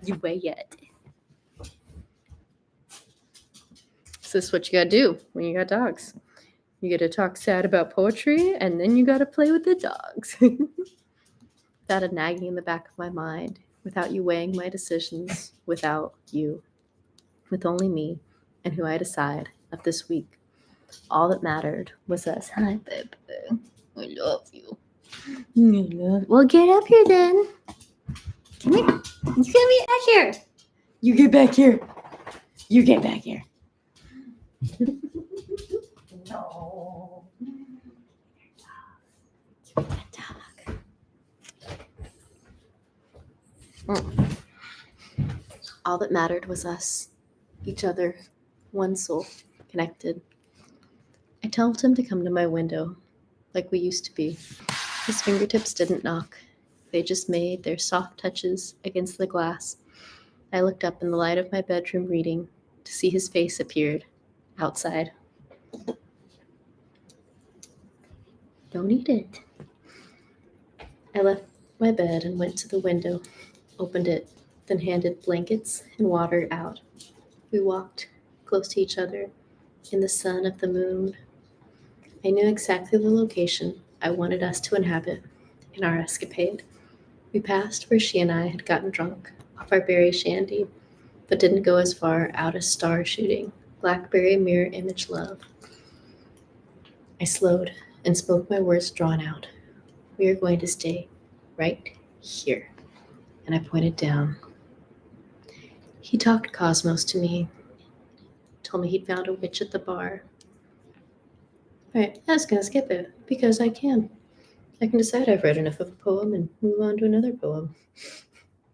You wet. So this is what you gotta do when you got dogs. You gotta talk sad about poetry, and then you gotta play with the dogs. Without a nagging in the back of my mind, without you weighing my decisions, without you, with only me and who I decide of this week. All that mattered was us. Hi, babe. I love you. Well, get up here then. Come here. You get back here. You get back here. You get back here. No. All that mattered was us, each other, one soul, connected. I told him to come to my window, like we used to be. His fingertips didn't knock. They just made their soft touches against the glass. I looked up in the light of my bedroom reading to see his face appeared outside. Don't eat it. I left my bed and went to the window, opened it, then handed blankets and water out. We walked close to each other in the sun of the moon. I knew exactly the location I wanted us to inhabit in our escapade. We passed where she and I had gotten drunk off our berry shandy, but didn't go as far out as star shooting, blackberry mirror image love. I slowed and spoke my words drawn out. We are going to stay right here. And I pointed down. He talked cosmos to me, told me he'd found a witch at the bar. Alright, I was gonna skip it because I can. I can decide I've read enough of a poem and move on to another poem.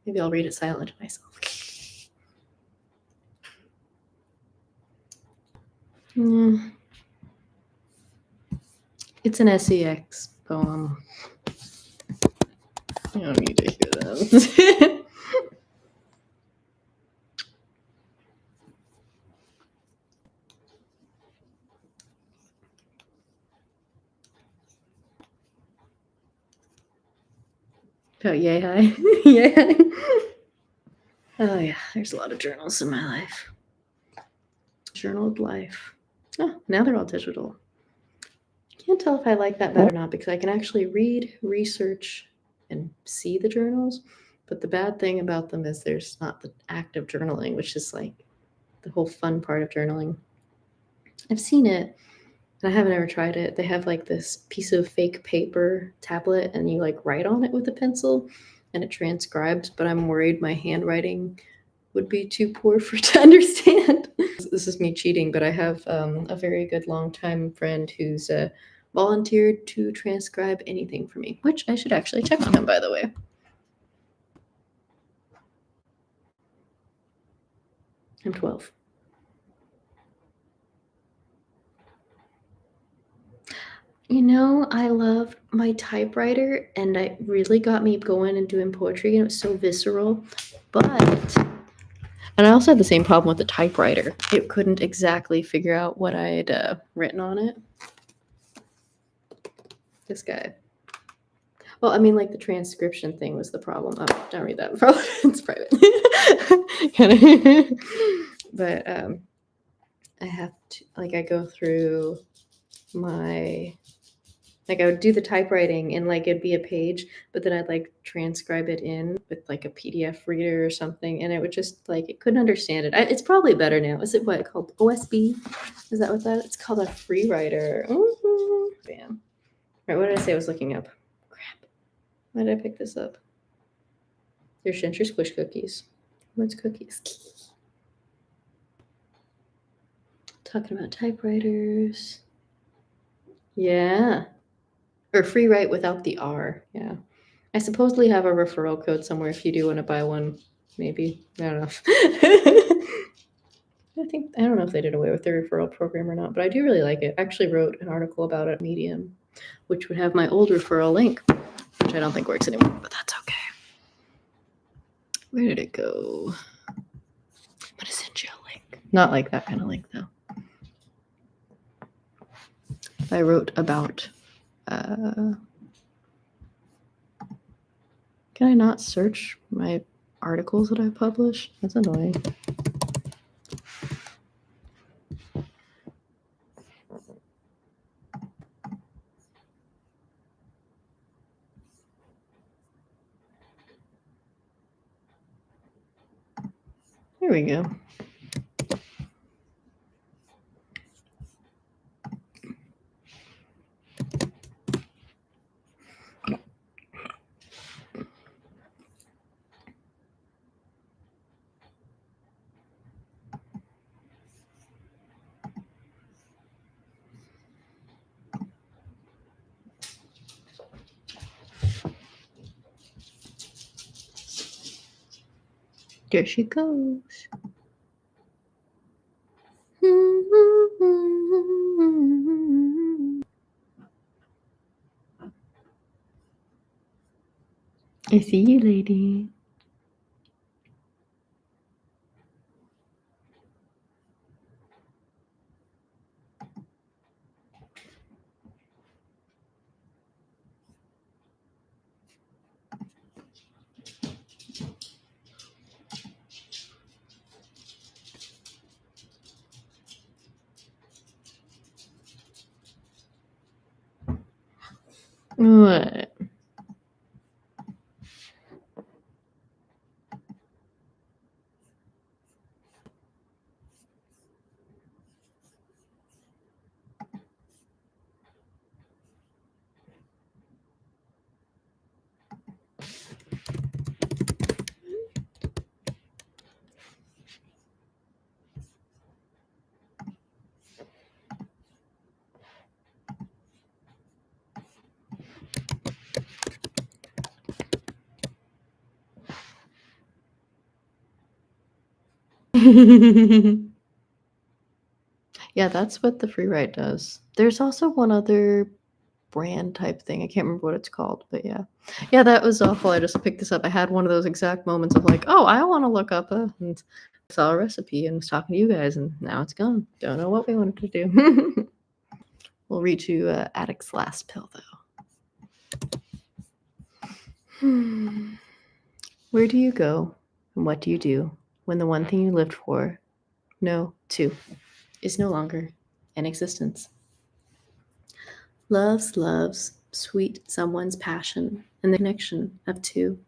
Maybe I'll read it silently to myself. It's an sex poem. I don't need to hear that. Oh, yay, hi. Yay, hi. Oh, yeah, there's a lot of journals in my life. Journaled life. Oh, now they're all digital. Can't tell if I like that better or not because I can actually read, research, and see the journals. But the bad thing about them is there's not the act of journaling, which is like the whole fun part of journaling. I've seen it, And I haven't ever tried it. They have like this piece of fake paper tablet, and you like write on it with a pencil, and it transcribes. But I'm worried my handwriting would be too poor for it to understand. This is me cheating, but I have a very good longtime friend who's volunteered to transcribe anything for me, which I should actually check on him, by the way. I'm 12. You know, I love my typewriter, and it really got me going and doing poetry, and it was so visceral. But, and I also had the same problem with the typewriter. It couldn't exactly figure out what I had written on it. This guy. Well, I mean, like the transcription thing was the problem. Oh, don't read that. It's private. But I have to, like, I go through my, like, I would do the typewriting and like it'd be a page, but then I'd like transcribe it in with like a PDF reader or something, and it would just like it couldn't understand it. It's probably better now. Is it what called OSB? Is that what that? It's called a free writer. Bam. Right. What did I say I was looking up? Crap. Why did I pick this up? There's Ginger Squish cookies. What's cookies? Talking about typewriters. Yeah. Or free write without the R. Yeah. I supposedly have a referral code somewhere if you do want to buy one. Maybe. I don't know. I don't know if they did away with the referral program or not, but I do really like it. I actually wrote an article about it at Medium, which would have my old referral link, which I don't think works anymore, but that's okay. Where did it go? I'm gonna send you a link. Not like that kind of link though. I wrote about can I not search my articles that I publish? That's annoying. There we go. There she goes. I see you, lady. What? Yeah, that's what the free ride does. There's also one other brand type thing. I can't remember what it's called, but yeah. Yeah, that was awful. I just picked this up. I had one of those exact moments of like, oh, I want to look up and saw a recipe and was talking to you guys, and now it's gone. Don't know what we wanted to do. We'll read to Addict's Last Pill, though. Where do you go and what do you do when the one thing you lived for, no, two, is no longer in existence? Love's sweet someone's passion and the connection of two.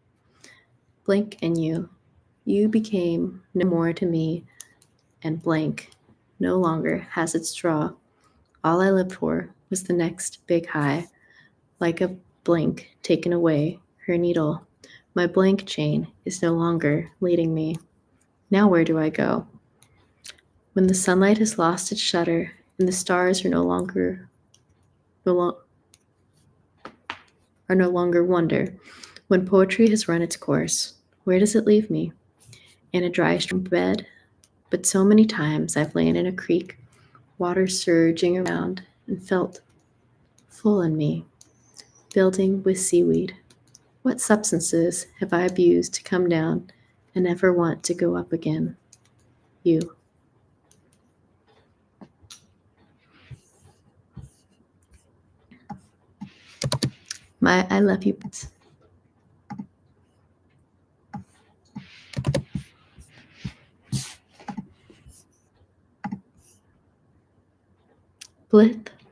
Blank and you became no more to me, and blank no longer has its draw. All I lived for was the next big high, like a blink taken away, her needle. My blank chain is no longer leading me. Now where do I go? When the sunlight has lost its shudder and the stars are no longer wonder, when poetry has run its course, where does it leave me? In a dry stream bed? But so many times I've lain in a creek, water surging around, and felt full in me, building with seaweed. What substances have I abused to come down and never want to go up again? You. My I love you.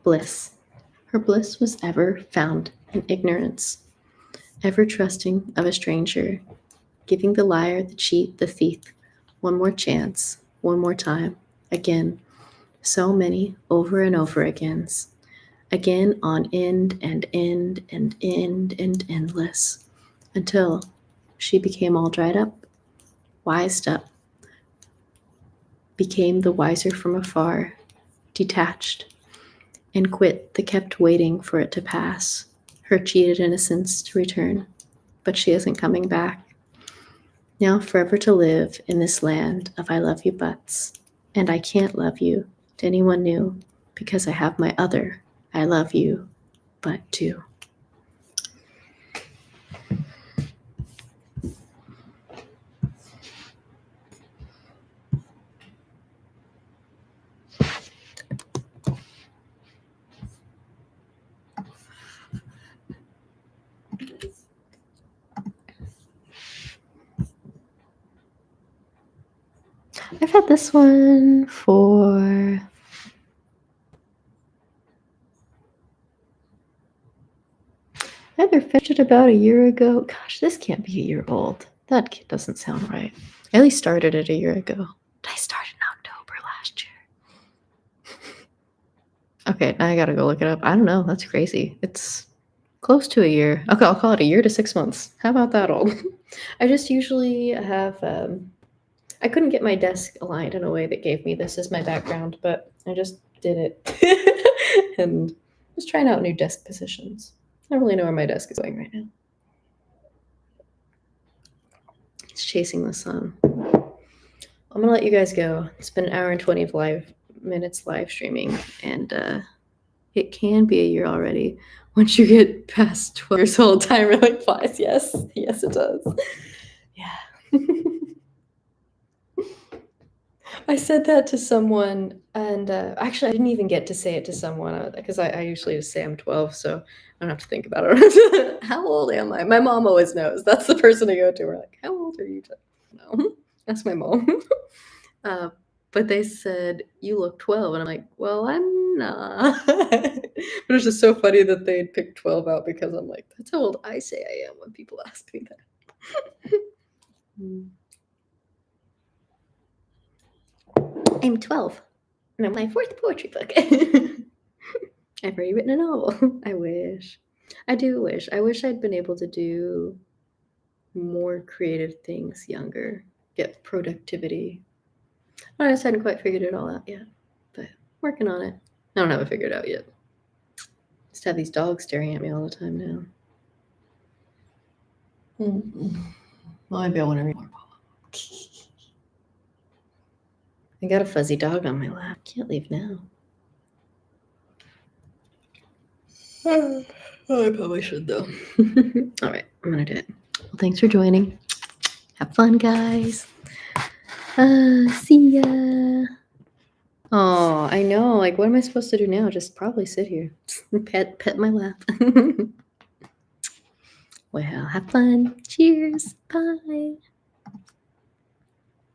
Bliss. Her bliss was ever found in ignorance, ever trusting of a stranger, giving the liar, the cheat, the thief one more chance, one more time, again, so many over and over agains, again on end and end and end and endless, until she became all dried up, wised up, became the wiser from afar, detached, and quit the kept waiting for it to pass, her cheated innocence to return. But she isn't coming back. Now forever to live in this land of I love you buts, and I can't love you to anyone new because I have my other I love you but too. I've had this one for I either finished it about a year ago. Gosh, this can't be a year old. That doesn't sound right. I at least started it a year ago. I started in October last year. Okay, now I gotta go look it up. I don't know. That's crazy. It's close to a year. Okay, I'll call it a year to 6 months. How about that old? I just usually have I couldn't get my desk aligned in a way that gave me this as my background, but I just did it and was trying out new desk positions. I don't really know where my desk is going right now. It's chasing the sun. I'm gonna let you guys go. It's been an hour and 20 minutes live streaming, and it can be a year already. Once you get past 12 years old, time really flies. Yes, yes, it does. Yeah. I said that to someone, and actually, I didn't even get to say it to someone because I usually just say I'm 12, so I don't have to think about it. How old am I? My mom always knows. That's the person to go to. We're like, how old are you? No, that's my mom. But they said, you look 12. And I'm like, well, I'm not. But it's just so funny that they'd pick 12 out because I'm like, that's how old I say I am when people ask me that. I'm 12. And I'm my 4th poetry book. I've already written a novel. I wish. I do wish. I wish I'd been able to do more creative things younger, get productivity. I just hadn't quite figured it all out yet, but working on it. I don't have it figured out yet. Just have these dogs staring at me all the time now. Well, maybe I want to read more. I got a fuzzy dog on my lap. Can't leave now. Oh, I probably should, though. All right, I'm going to do it. Well, thanks for joining. Have fun, guys. See ya. Oh, I know. Like, what am I supposed to do now? Just probably sit here. Pet my lap. Well, have fun. Cheers. Bye.